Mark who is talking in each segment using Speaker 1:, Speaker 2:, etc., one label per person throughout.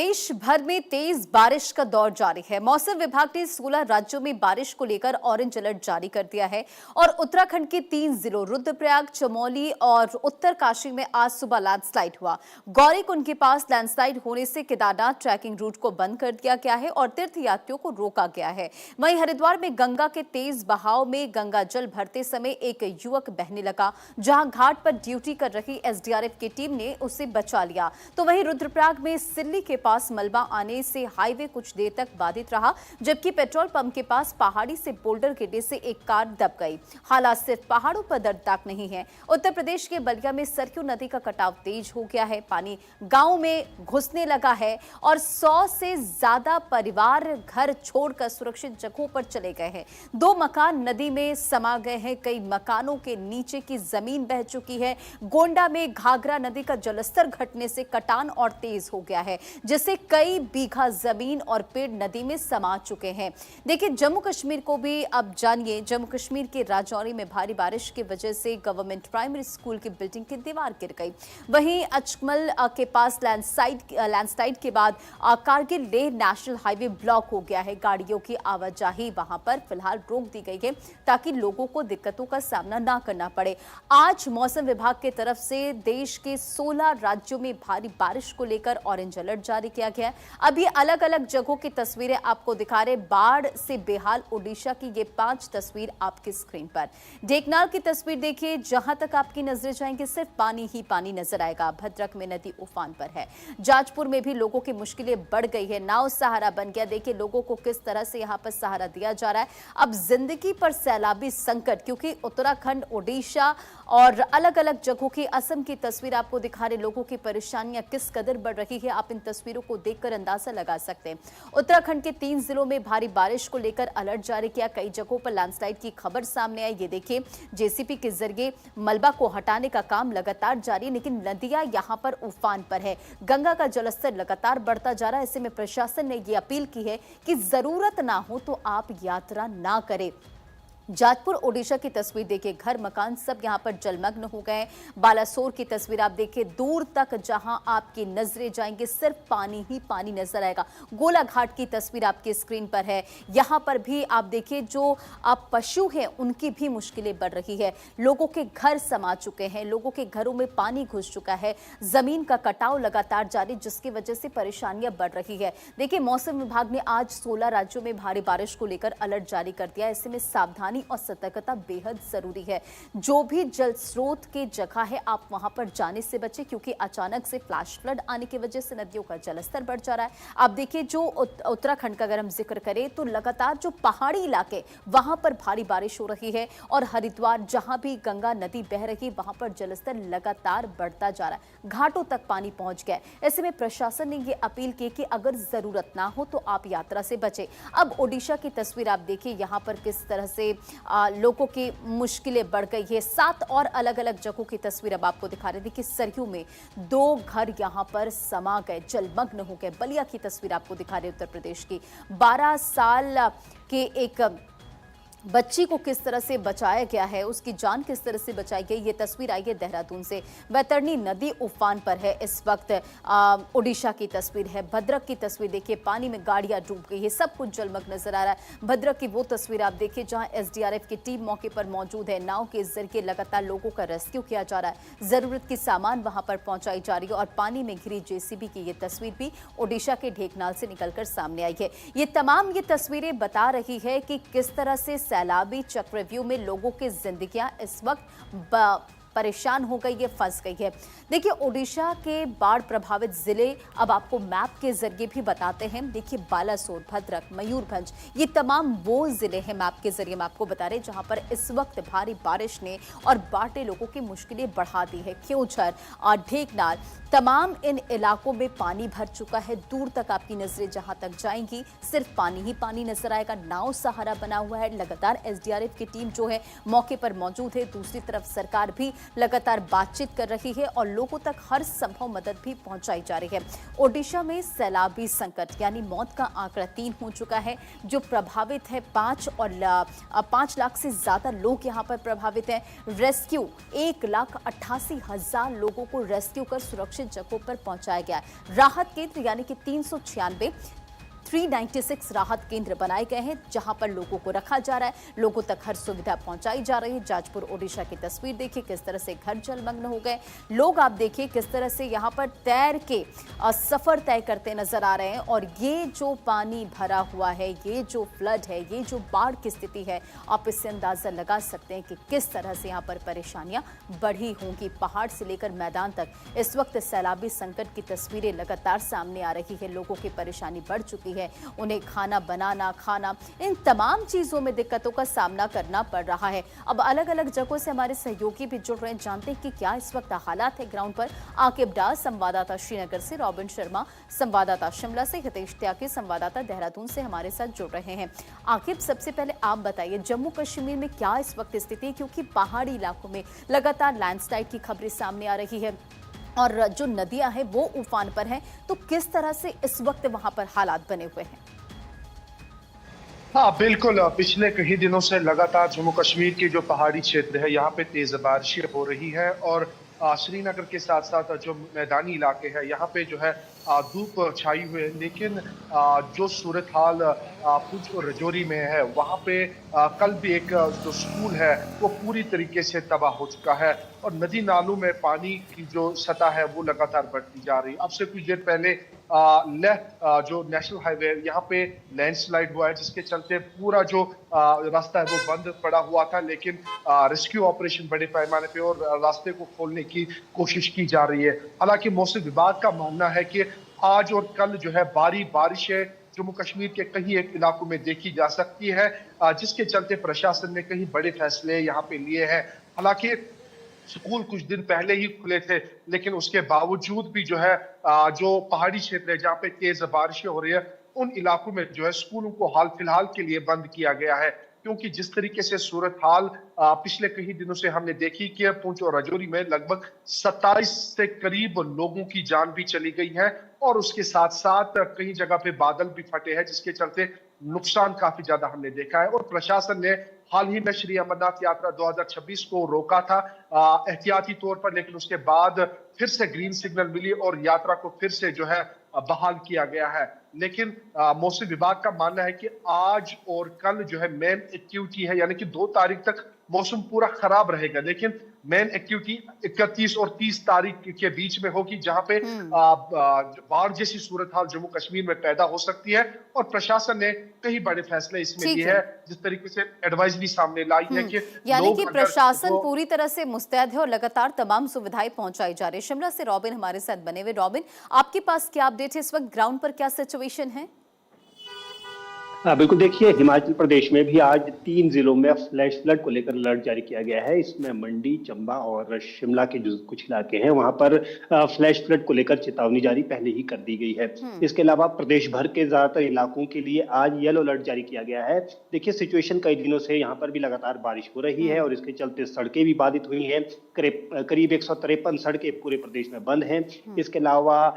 Speaker 1: देश भर में तेज बारिश का दौर जारी है। मौसम विभाग ने 16 राज्यों में बारिश को लेकर ऑरेंज अलर्ट जारी कर दिया है और उत्तराखंड के 3 जिलों रुद्रप्रयाग, चमोली और उत्तरकाशी में आज सुबह लैंडस्लाइड हुआ। गौरीकुंड के पास लैंडस्लाइड होने से केदारनाथ ट्रैकिंग रूट को बंद कर दिया गया है और तीर्थ यात्रियों को रोका गया है। वहीं हरिद्वार में गंगा के तेज बहाव में गंगा जल भरते समय एक युवक बहने लगा, जहां घाट पर ड्यूटी कर रही एसडीआरएफ की टीम ने उसे बचा लिया। तो वहीं रुद्रप्रयाग में सिल्ली के पास मलबा आने से हाईवे कुछ देर तक बाधित रहा, जबकि पेट्रोल पंप के पास पहाड़ी से बोल्डर गिरने से एक कार दब गई। हालात सिर्फ पहाड़ों पर दर्दनाक नहीं है। उत्तर प्रदेश के बलिया में सरयू नदी का कटाव तेज हो गया है। पानी गांव में घुसने लगा है और 100 से ज्यादा परिवार घर छोड़कर सुरक्षित जगहों पर चले गए हैं। 2 मकान नदी में समा गए हैं। कई मकानों के नीचे की जमीन बह चुकी है। गोंडा में घाघरा नदी का जलस्तर घटने से कटान और तेज हो गया है, जिससे कई बीघा जमीन और पेड़ नदी में समा चुके हैं। देखिए, जम्मू कश्मीर को भी अब जानिए। जम्मू कश्मीर के राजौरी में भारी बारिश की वजह से गवर्नमेंट प्राइमरी स्कूल की बिल्डिंग की दीवार गिर गई। वहीं अचकमल के पास लैंडस्लाइड के बाद Kargil Leh national highway block हो गया है। गाड़ियों की आवाजाही वहां पर फिलहाल रोक दी गई है ताकि लोगों को दिक्कतों का सामना ना करना पड़े। आज मौसम विभाग की तरफ से देश के 16 राज्यों में भारी बारिश को लेकर ऑरेंज अलर्ट जारी किया गया है। अभी अलग अलग जगहों की तस्वीरें आपको दिखा रहे। बाढ़ से बेहाल ओडिशा की ये 5 तस्वीर आपकी स्क्रीन पर। ढेकनाल की तस्वीर देखिए, जहां तक आपकी नजरें जाएंगी सिर्फ पानी ही पानी नजर आएगा। भद्रक में नदी उफान पर है। जाजपुर में भी लोगों की मुश्किलें बढ़ गई है। नाव सहारा बन गया। देखिए लोगों को किस तरह से यहां पर सहारा दिया जा रहा है। अब जिंदगी पर सैलाबी संकट, क्योंकि उत्तराखंड, ओडिशा और अलग अलग जगहों की असम की तस्वीर आपको दिखा रहे। लोगों की परेशानियां किस कदर बढ़ रही है, आप इन तस्वीरों को देखकर अंदाजा लगा सकते हैं। उत्तराखंड के 3 जिलों में भारी बारिश को लेकर अलर्ट जारी किया। कई जगहों पर लैंडस्लाइड की खबर सामने आई। ये देखिए, जेसीबी के जरिए मलबा को हटाने का काम लगातार जारी है, लेकिन नदियां यहां पर उफान पर है। गंगा का जलस्तर लगातार बढ़ता जा रहा है। ऐसे में प्रशासन ने यह अपील की है कि जरूरत ना हो तो आप यात्रा ना करें। जाजपुर ओडिशा की तस्वीर देखिए, घर मकान सब यहां पर जलमग्न हो गए। बालासोर की तस्वीर आप देखिए, दूर तक जहां आपकी नजरें जाएंगे सिर्फ पानी ही पानी नजर आएगा। गोलाघाट की तस्वीर आपकी स्क्रीन पर है। यहां पर भी आप देखिए, जो आप पशु हैं उनकी भी मुश्किलें बढ़ रही है। लोगों के घर समा चुके हैं, लोगों के घरों में पानी घुस चुका है। जमीन का कटाव लगातार जारी, जिसकी वजह से परेशानियां बढ़ रही है। देखिए, मौसम विभाग ने आज 16 राज्यों में भारी बारिश को लेकर अलर्ट जारी कर दिया। ऐसे में सावधानी और सतर्कता बेहद जरूरी है। जो भी जल स्रोत की जगह है आप वहां पर जाने से बचें, क्योंकि अचानक से फ्लैश फ्लड आने की वजह से नदियों का जलस्तर बढ़ जा रहा है। आप देखिए, जो उत्तराखंड का अगर हम जिक्र करें तो लगातार जो पहाड़ी इलाके वहां पर भारी बारिश हो रही है और हरिद्वार जहां भी गंगा नदी बह रही वहां पर जलस्तर लगातार बढ़ता जा रहा है। घाटों तक पानी पहुंच गया। ऐसे में प्रशासन ने यह अपील की कि अगर जरूरत ना हो तो आप यात्रा से बचें। अब ओडिशा की तस्वीर आप देखिए, यहां पर किस तरह से लोगों की मुश्किलें बढ़ गई है। 7 और अलग अलग जगहों की तस्वीर अब आपको दिखा रहे थे कि सरयू में 2 घर यहां पर समा गए, जलमग्न हो गए। बलिया की तस्वीर आपको दिखा रहे उत्तर प्रदेश की। 12 साल के एक बच्ची को किस तरह से बचाया गया है, उसकी जान किस तरह से बचाई गई, ये तस्वीर आई है देहरादून से। बैतरणी नदी उफान पर है इस वक्त। ओडिशा की तस्वीर है। भद्रक की तस्वीर देखिए, पानी में गाड़ियां डूब गई है, सब कुछ जलमग्न नजर आ रहा है। भद्रक की वो तस्वीर आप देखिए जहां एसडीआरएफ की टीम मौके पर मौजूद है। नाव के जरिए लगातार लोगों का रेस्क्यू किया जा रहा है। जरूरत की सामान वहां पर पहुंचाई जा रही है और पानी में घिरी जेसीबी की ये तस्वीर भी ओडिशा के ढेकनाल से निकलकर सामने आई है। ये तस्वीरें बता रही है कि किस तरह से सैलाबी चक्रव्यूह में लोगों की जिंदगियां इस वक्त परेशान हो गई है, फंस गई है। देखिए, ओडिशा के बाढ़ प्रभावित जिले अब आपको मैप के जरिए भी बताते हैं। देखिए, बालासोर, भद्रक, मयूरभंज, ये तमाम वो जिले हैं मैप के जरिए मैं आपको बता रहे जहां पर इस वक्त भारी बारिश ने और बाढ़ ने लोगों की मुश्किलें बढ़ा दी है। क्योंझर और ढेकनाल, तमाम इन इलाकों में पानी भर चुका है। दूर तक आपकी नजरें जहां तक जाएंगी सिर्फ पानी ही पानी नजर आएगा। नाव सहारा बना हुआ है। लगातार एसडीआरएफ की टीम जो है मौके पर मौजूद है। दूसरी तरफ सरकार भी लगातार बातचीत कर रही है और लोगों तक हर संभव मदद भी पहुंचाई जा रही है। ओडिशा में सैलाबी संकट यानी मौत का आंकड़ा 3 हो चुका है। जो प्रभावित है 5 लाख से ज्यादा लोग यहां पर प्रभावित हैं। रेस्क्यू 1,88,000 लोगों को रेस्क्यू कर सुरक्षित जगहों पर पहुंचाया गया है। राहत केंद्र यानी कि 396 राहत केंद्र बनाए गए हैं जहां पर लोगों को रखा जा रहा है, लोगों तक हर सुविधा पहुंचाई जा रही है। जाजपुर ओडिशा की तस्वीर देखिए, किस तरह से घर जलमग्न हो गए लोग। आप देखिए किस तरह से यहां पर तैर के सफर तय करते नजर आ रहे हैं। और ये जो पानी भरा हुआ है, ये जो फ्लड है, ये जो बाढ़ की स्थिति है, आप इससे अंदाजा लगा सकते हैं कि किस तरह से यहां पर परेशानियां बढ़ी होंगी। पहाड़ से लेकर मैदान तक इस वक्त सैलाबी संकट की तस्वीरें लगातार सामने आ रही है। लोगों की परेशानी बढ़ चुकी है, उन्हें खाना बनाना, खाना, इन तमाम चीजों में दिक्कतों का सामना करना पड़ रहा है। अब अलग अलग जगहों से हमारे सहयोगी भी जुड़ रहे हैं, जानते हैं कि क्या इस वक्त हालात है ग्राउंड पर। आकिब डार संवाददाता श्रीनगर से, रॉबिन शर्मा संवाददाता शिमला से, हितेश त्यागी संवाददाता देहरादून से हमारे साथ जुड़ रहे हैं। आकिब, सबसे पहले आप बताइए जम्मू कश्मीर में क्या इस वक्त स्थिति है, क्योंकि पहाड़ी इलाकों में लगातार लैंडस्लाइड की खबरें सामने आ रही है और जो नदियां हैं वो उफान पर हैं, तो किस तरह से इस वक्त वहां पर हालात बने हुए हैं?
Speaker 2: हाँ बिल्कुल, पिछले कई दिनों से लगातार जम्मू कश्मीर के जो पहाड़ी क्षेत्र है यहाँ पे तेज बारिशें हो रही है और श्रीनगर के साथ साथ जो मैदानी इलाके हैं यहाँ पे जो है धूप छाई हुई है। लेकिन जो सूरत हाल पुंछ और रजौरी में है वहाँ पे कल भी एक जो स्कूल है वो पूरी तरीके से तबाह हो चुका है और नदी नालों में पानी की जो सतह है वो लगातार बढ़ती जा रही है। अब से कुछ देर पहले जो नेशनल हाईवे यहाँ पे लैंडस्लाइड हुआ है जिसके चलते पूरा जो रास्ता है वो बंद पड़ा हुआ था, लेकिन रेस्क्यू ऑपरेशन बड़े पैमाने पे और रास्ते को खोलने की कोशिश की जा रही है। हालांकि मौसम विभाग का मानना है कि आज और कल जो है भारी बारिशें जम्मू कश्मीर के कई एक इलाकों में देखी जा सकती है, जिसके चलते प्रशासन ने कई बड़े फैसले यहाँ पे लिए हैं। हालांकि स्कूल कुछ दिन पहले ही खुले थे, लेकिन उसके बावजूद भी जो है जो पहाड़ी क्षेत्र है जहाँ पे तेज बारिशें हो रही है उन इलाकों में जो है स्कूलों को हाल फिलहाल के लिए बंद किया गया है। क्योंकि जिस तरीके से सूरत हाल पिछले कई दिनों से हमने देखी कि पुंछ और राजौरी में लगभग 27 से करीब लोगों की जान भी चली गई है और उसके साथ साथ कई जगह पे बादल भी फटे हैं, जिसके चलते नुकसान काफी ज्यादा हमने देखा है। और प्रशासन ने हाल ही में श्री अमरनाथ यात्रा 2026 को रोका था एहतियाती तौर पर, लेकिन उसके बाद फिर से ग्रीन सिग्नल मिली और यात्रा को फिर से जो है बहाल किया गया है। लेकिन मौसम विभाग का मानना है कि आज और कल जो है मेन एक्टिविटी है, यानी कि 2 तारीख तक मौसम पूरा खराब रहेगा, लेकिन मेन एक्टिविटी 31 और 30 तारीख के बीच में होगी, जहां पे बाढ़ जैसी सूरत हाल जम्मू कश्मीर में पैदा हो सकती है। और प्रशासन ने कई बड़े फैसले इसमें लिए हैं, जिस तरीके से एडवाइजरी सामने लाई है कि
Speaker 1: यानी कि प्रशासन पूरी तरह से मुस्तैद है और लगातार तमाम सुविधाएं पहुंचाई जा रही है। शिमला से रॉबिन हमारे साथ बने हुए। रॉबिन, आपके पास क्या अपडेट है, इस वक्त ग्राउंड पर क्या सिचुएशन है?
Speaker 3: बिल्कुल, देखिए हिमाचल प्रदेश में भी आज 3 जिलों में फ्लैश फ्लड को लेकर अलर्ट जारी किया गया है। इसमें मंडी, चंबा और शिमला के जो कुछ इलाके हैं वहां पर फ्लैश फ्लड को लेकर चेतावनी जारी पहले ही कर दी गई है। इसके अलावा प्रदेश भर के ज्यादातर इलाकों के लिए आज येलो अलर्ट जारी किया गया है। देखिए सिचुएशन कई दिनों से यहाँ पर भी लगातार बारिश हो रही है और इसके चलते सड़कें भी बाधित हुई हैं। करीब 153 सड़कें पूरे प्रदेश में बंद हैं। इसके अलावा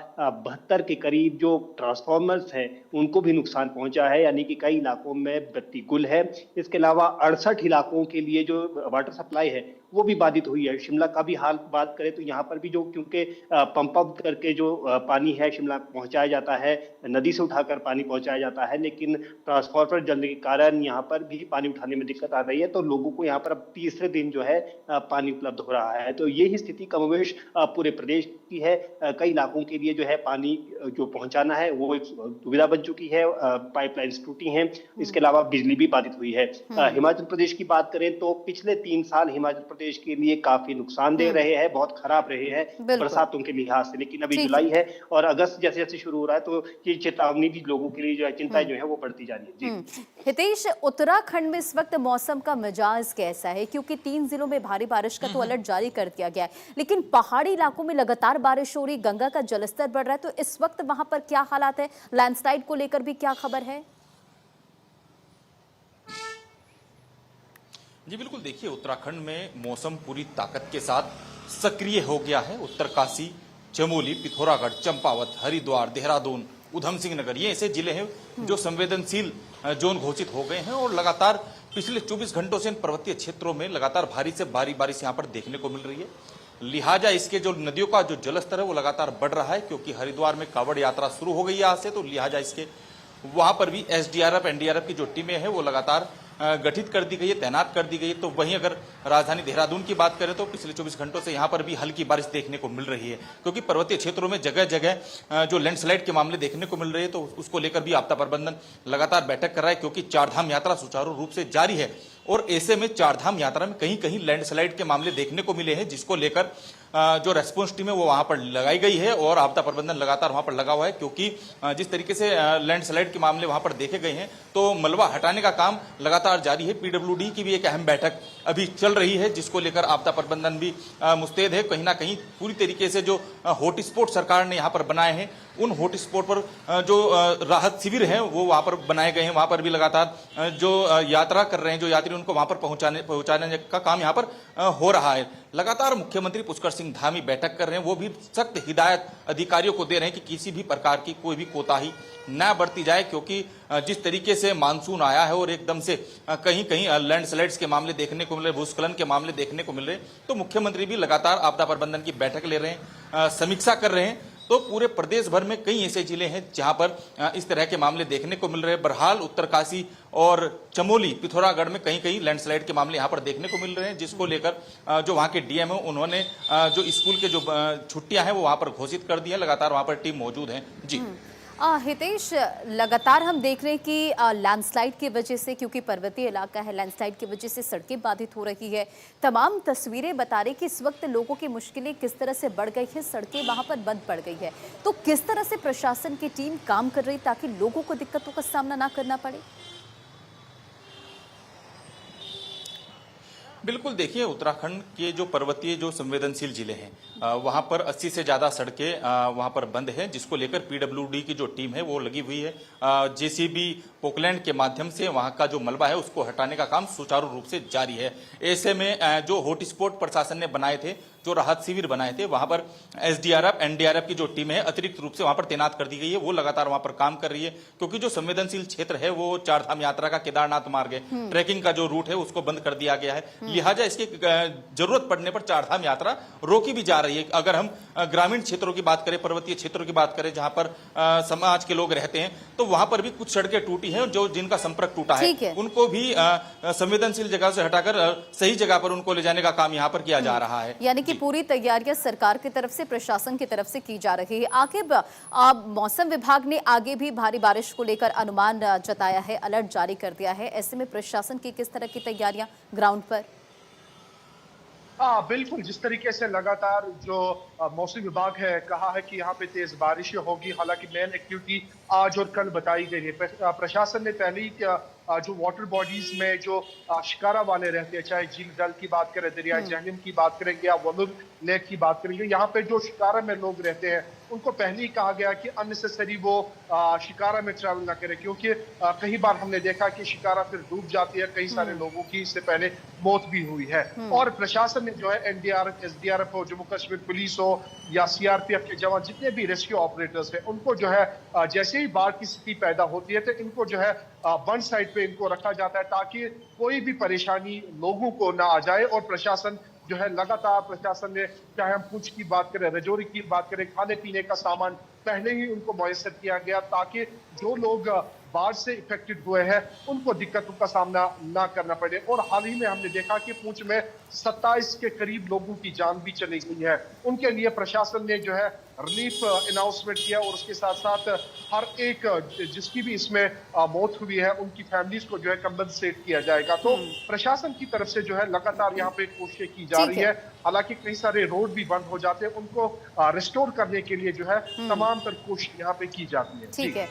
Speaker 3: 72 के करीब जो ट्रांसफॉर्मर्स हैं उनको भी नुकसान पहुंचा है, यानी कई इलाकों में बत्ती गुल है। इसके अलावा 68 इलाकों के लिए जो वाटर सप्लाई है वो भी बाधित हुई है। शिमला का भी हाल बात करें तो यहाँ पर भी जो क्योंकि पंप अप करके जो पानी है शिमला पहुंचाया जाता है, नदी से उठाकर पानी पहुंचाया जाता है, लेकिन ट्रांसफार्मर जलने के कारण यहाँ पर भी पानी उठाने में दिक्कत आ रही है। तो लोगों को यहाँ पर अब तीसरे दिन जो है पानी उपलब्ध हो रहा है। तो यही स्थिति कमोवेश पूरे प्रदेश की है। कई इलाकों के लिए जो है पानी जो पहुंचाना है वो एक दुविधा बन चुकी है, पाइपलाइन टूटी हैं। इसके अलावा बिजली भी बाधित हुई है। हिमाचल प्रदेश की बात करें तो पिछले 3 साल हिमाचल प्रदेश के लिए काफी नुकसानदेह रहे हैं, बहुत खराब रहे हैं बरसातों के लिहाज से। लेकिन अभी जुलाई है और अगस्त जैसे जैसे शुरू हो रहा है तो ये चेतावनी भी लोगों के लिए जो है चिंताएं जो है वो बढ़ती जा रही है। जी
Speaker 1: हितेश, उत्तराखंड में इस वक्त मौसम का मिजाज कैसा है, क्योंकि 3 जिलों में भारी बारिश का तो अलर्ट जारी कर दिया गया है, लेकिन पहाड़ी इलाकों में लगातार बारिश हो रही, गंगा का जलस्तर बढ़ रहा है, तो इस वक्त वहां पर क्या हालात है? लैंडस्लाइड को लेकर भी क्या खबर है?
Speaker 4: जी बिल्कुल, देखिए उत्तराखंड में मौसम पूरी ताकत के साथ सक्रिय हो गया है। उत्तरकाशी, चमोली, पिथौरागढ़, चंपावत, हरिद्वार, देहरादून, उधम सिंह नगर ये ऐसे जिले हैं जो संवेदनशील जोन घोषित हो गए हैं और लगातार पिछले 24 घंटों से इन पर्वतीय क्षेत्रों में लगातार भारी से भारी बारिश यहाँ पर देखने को मिल रही है। लिहाजा इसके जो नदियों का जो जलस्तर है वो लगातार बढ़ रहा है, क्योंकि हरिद्वार में कांवड़ यात्रा शुरू हो गई है आज से, तो लिहाजा इसके वहां पर भी एसडीआरएफ, एनडीआरएफ की जो टीमें हैं वो लगातार गठित कर दी गई है, तैनात कर दी गई है। तो वहीं अगर राजधानी देहरादून की बात करें तो पिछले 24 घंटों से यहां पर भी हल्की बारिश देखने को मिल रही है, क्योंकि पर्वतीय क्षेत्रों में जगह जगह जो लैंडस्लाइड के मामले देखने को मिल रहे हैं, तो उसको लेकर भी आपदा प्रबंधन लगातार बैठक कर रहा है, क्योंकि चारधाम यात्रा सुचारू रूप से जारी है। और ऐसे में चारधाम यात्रा में कहीं कहीं लैंडस्लाइड के मामले देखने को मिले हैं, जिसको लेकर जो रेस्पॉन्स टीम है वो वहां पर लगाई गई है और आपदा प्रबंधन लगातार वहां पर लगा हुआ है, क्योंकि जिस तरीके से लैंडस्लाइड के मामले वहां पर देखे गए हैं तो मलबा हटाने का काम लगातार जारी है। पीडब्ल्यूडी की भी एक अहम बैठक अभी चल रही है, जिसको लेकर आपदा प्रबंधन भी मुस्तैद है। कहीं ना कहीं पूरी तरीके से जो हॉटस्पॉट सरकार ने यहाँ पर बनाए हैं, उन हॉटस्पॉट पर जो राहत शिविर हैं वो वहां पर बनाए गए हैं। वहां पर भी लगातार जो यात्रा कर रहे हैं जो यात्री, उनको वहां पर पहुंचाने का काम यहाँ पर हो रहा है। लगातार मुख्यमंत्री पुष्कर सिंह धामी बैठक कर रहे हैं, वो भी सख्त हिदायत अधिकारियों को दे रहे हैं कि किसी भी प्रकार की कोई भी कोताही न बरती जाए, क्योंकि जिस तरीके से मानसून आया है और एकदम से कहीं कहीं लैंडस्लाइड्स के मामले देखने को मिल रहे, भूस्खलन के मामले देखने को मिल रहे, तो मुख्यमंत्री भी लगातार आपदा प्रबंधन की बैठक ले रहे हैं, समीक्षा कर रहे हैं। तो पूरे प्रदेश भर में कई ऐसे जिले हैं जहां पर इस तरह के मामले देखने को मिल रहे हैं। बहरहाल उत्तरकाशी और चमोली, पिथौरागढ़ में कहीं कहीं लैंडस्लाइड के मामले यहां पर देखने को मिल रहे हैं, जिसको लेकर जो वहां के डीएम है उन्होंने जो स्कूल के जो छुट्टियां हैं वो वहां पर घोषित कर दी है। लगातार वहां पर टीम मौजूद है। जी
Speaker 1: हितेश, लगातार हम देख रहे हैं कि लैंडस्लाइड की वजह से, क्योंकि पर्वतीय इलाका है, लैंडस्लाइड की वजह से सड़कें बाधित हो रही है। तमाम तस्वीरें बता रही कि इस वक्त लोगों की मुश्किलें किस तरह से बढ़ गई है, सड़कें वहां पर बंद पड़ गई है। तो किस तरह से प्रशासन की टीम काम कर रही ताकि लोगों को दिक्कतों का सामना ना करना पड़े?
Speaker 4: बिल्कुल, देखिए उत्तराखंड के जो पर्वतीय जो संवेदनशील जिले हैं वहां पर 80 से ज्यादा सड़कें वहां पर बंद हैं, जिसको लेकर पीडब्ल्यूडी की जो टीम है वो लगी हुई है। जेसीबी पोकलैंड के माध्यम से वहां का जो मलबा है उसको हटाने का काम सुचारू रूप से जारी है। ऐसे में जो हॉटस्पॉट प्रशासन ने बनाए थे, जो राहत शिविर बनाए थे, वहां पर एसडीआरएफ, एनडीआरएफ की जो टीम है अतिरिक्त रूप से वहां पर तैनात कर दी गई है। वो लगातार वहां पर काम कर रही है, क्योंकि जो संवेदनशील क्षेत्र है वो चारधाम यात्रा का केदारनाथ मार्ग है, ट्रैकिंग का जो रूट है उसको बंद कर दिया गया है। लिहाजा इसकी जरूरत पड़ने पर चारधाम यात्रा रोकी भी जा रही है। अगर हम ग्रामीण क्षेत्रों की बात करें, पर्वतीय क्षेत्रों की बात करें, जहां पर समाज के लोग रहते हैं, तो वहां पर भी कुछ सड़कें टूटी हैं, जो जिनका संपर्क टूटा है उनको भी संवेदनशील जगह से हटाकर सही जगह पर उनको ले जाने का काम यहाँ पर किया जा रहा है।
Speaker 1: यानी कि पूरी तैयारियां सरकार की तरफ से, प्रशासन की तरफ से की जा रही है। आगे मौसम विभाग ने आगे भी भारी बारिश को लेकर अनुमान जताया है, अलर्ट जारी कर दिया है। ऐसे में प्रशासन की किस तरह की तैयारियां ग्राउंड पर?
Speaker 2: बिल्कुल, जिस तरीके से लगातार जो मौसम विभाग है कहा है कि यहाँ पे तेज बारिश होगी, हालांकि मेन एक्टिविटी आज और कल बताई गई है। प्रशासन ने पहले ही जो वाटर बॉडीज में जो शिकारा वाले रहते हैं, चाहे झील डल की बात करें, दरिया जहलम की बात करेंगे या वलुर लेक की बात करेंगे, यहाँ पे जो शिकारा में लोग रहते हैं उनको पहले ही कहा गया कि अननेसेसरी वो शिकारा में ट्रैवल ना करें, क्योंकि कई बार हमने देखा कि शिकारा फिर डूब जाती है। कई सारे लोगों की इससे पहले मौत भी हुई है। और प्रशासन ने जो है एनडीआरएफ, एसडीआरएफ हो, जम्मू कश्मीर पुलिस हो या सीआरपीएफ के जवान, जितने भी रेस्क्यू ऑपरेटर्स हैं, उनको जो है जैसे ही बाढ़ की स्थिति पैदा होती है तो इनको जो है वन साइड पे इनको रखा जाता है, ताकि कोई भी परेशानी लोगों को ना आ जाए। और प्रशासन जो है लगातार, प्रशासन ने चाहे हम कुछ की बात करें, रजौरी की बात करें, खाने पीने का सामान पहले ही उनको मुयस्सर किया गया, ताकि जो लोग बाढ़ से इफेक्टेड हुए हैं उनको दिक्कतों का सामना ना करना पड़े। और हाल ही में हमने देखा कि पुंछ में 27 के करीब लोगों की जान भी चली गई है। उनके लिए प्रशासन ने जो है रिलीफ अनाउंसमेंट किया और उसके साथ साथ हर एक जिसकी भी इसमें मौत हुई है उनकी फैमिलीज को जो है कंपनसेट किया जाएगा। तो प्रशासन की तरफ से जो है लगातार यहाँ पे कोशिशें की जा रही है। हालांकि कई सारे रोड भी बंद हो जाते हैं, उनको रिस्टोर करने के लिए जो है तमाम तर कोशिश यहाँ पे की जाती है।
Speaker 1: ठीक है,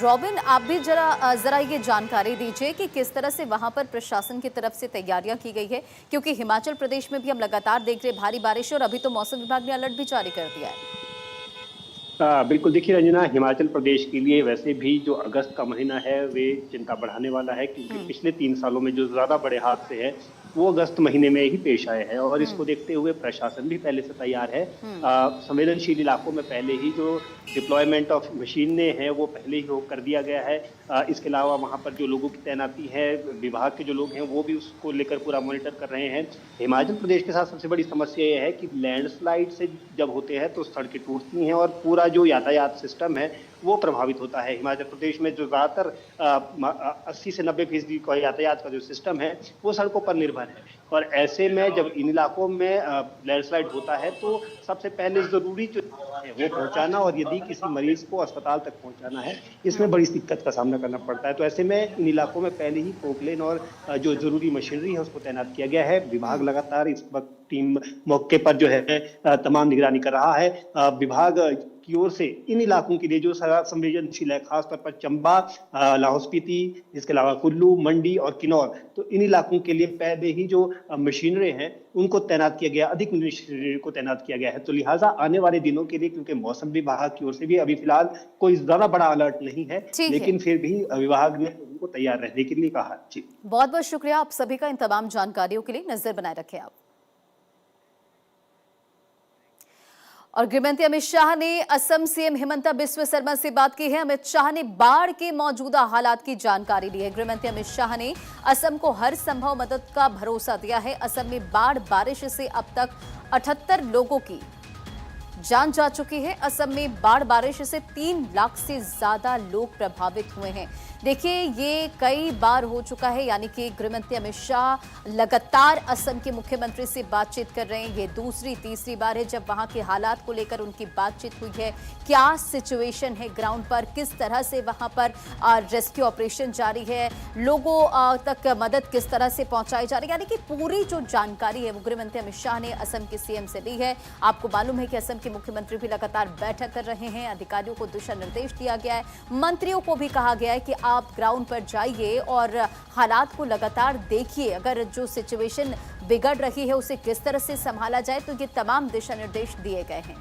Speaker 1: रॉबिन, आप भी जरा ये जानकारी दीजिए कि किस तरह से वहां पर प्रशासन की तरफ से तैयारियां की गई है, क्योंकि हिमाचल प्रदेश में भी हम लगातार देख रहे भारी बारिश और अभी तो मौसम विभाग ने अलर्ट भी जारी कर दिया है।
Speaker 3: बिल्कुल, देखिए रंजना, हिमाचल प्रदेश के लिए वैसे भी जो अगस्त का महीना है वे चिंता बढ़ाने वाला है, क्योंकि पिछले 3 सालों में जो ज्यादा बड़े हादसे हैं वो अगस्त महीने में ही पेश आए हैं और इसको देखते हुए प्रशासन भी पहले से तैयार है। संवेदनशील इलाकों में पहले ही जो डिप्लॉयमेंट ऑफ मशीनें हैं वो पहले ही कर दिया गया है। इसके अलावा वहाँ पर जो लोगों की तैनाती है, विभाग के जो लोग हैं वो भी उसको लेकर पूरा मॉनिटर कर रहे हैं। हिमाचल प्रदेश के साथ सबसे बड़ी समस्या ये है कि लैंडस्लाइड से जब होते हैं तो सड़कें टूटती हैं और पूरा जो यातायात सिस्टम है वो प्रभावित होता है। हिमाचल प्रदेश में जो ज़्यादातर 80 से 90% का यातायात का जो सिस्टम है वो सड़कों पर निर्भर है और ऐसे में जब इन इलाकों में लैंडस्लाइड होता है तो सबसे पहले ज़रूरी जो है वो पहुंचाना और यदि किसी मरीज को अस्पताल तक पहुंचाना है, इसमें बड़ी दिक्कत का सामना करना पड़ता है। तो ऐसे में इन इलाकों में पहले ही पोकलेन और जो ज़रूरी मशीनरी है उसको तैनात किया गया है। विभाग लगातार इस वक्त टीम मौके पर जो है तमाम निगरानी कर रहा है। विभाग की ओर से इन इलाकों के लिए जो संवेदनशील है, खासतौर पर चंबा, लाहौल स्पीति, इसके अलावा कुल्लू, मंडी और किन्नौर, तो इन इलाकों के लिए पहले ही जो मशीनरी हैं उनको तैनात किया गया, अधिक मशीनरी को तैनात किया गया है। तो लिहाजा आने वाले दिनों के लिए, क्योंकि मौसम विभाग की ओर से भी अभी फिलहाल कोई ज्यादा बड़ा अलर्ट नहीं है, लेकिन फिर भी विभाग ने उनको तैयार रहने के लिए कहा। जी,
Speaker 1: बहुत बहुत शुक्रिया आप सभी का इन तमाम जानकारियों के लिए। नजर बनाए रखें आप। और गृहमंत्री अमित शाह ने असम सीएम हिमंता बिस्वा शर्मा से बात की है। अमित शाह ने बाढ़ के मौजूदा हालात की जानकारी ली है। गृहमंत्री अमित शाह ने असम को हर संभव मदद का भरोसा दिया है। असम में बाढ़ बारिश से अब तक 78 लोगों की जान जा चुकी है। असम में बाढ़ बारिश से 3 लाख से ज्यादा लोग प्रभावित हुए हैं। देखिए, ये कई बार हो चुका है, यानी कि गृहमंत्री अमित शाह लगातार असम के मुख्यमंत्री से बातचीत कर रहे हैं। ये दूसरी तीसरी बार है जब वहां के हालात को लेकर उनकी बातचीत हुई है। क्या सिचुएशन है ग्राउंड पर, किस तरह से वहां पर रेस्क्यू ऑपरेशन जारी है, लोगों तक मदद किस तरह से पहुंचाई जा रही है, यानी कि पूरी जो जानकारी है वो गृहमंत्री अमित शाह ने असम के सीएम से ली है। आपको मालूम है कि असम के मुख्यमंत्री भी लगातार बैठक कर रहे हैं। अधिकारियों को दिशा निर्देश दिया गया है, मंत्रियों को भी कहा गया है कि आप ग्राउंड पर जाइए और हालात को लगातार देखिए। अगर जो सिचुएशन बिगड़ रही है उसे किस तरह से संभाला जाए, तो ये तमाम दिशा निर्देश दिए गए हैं।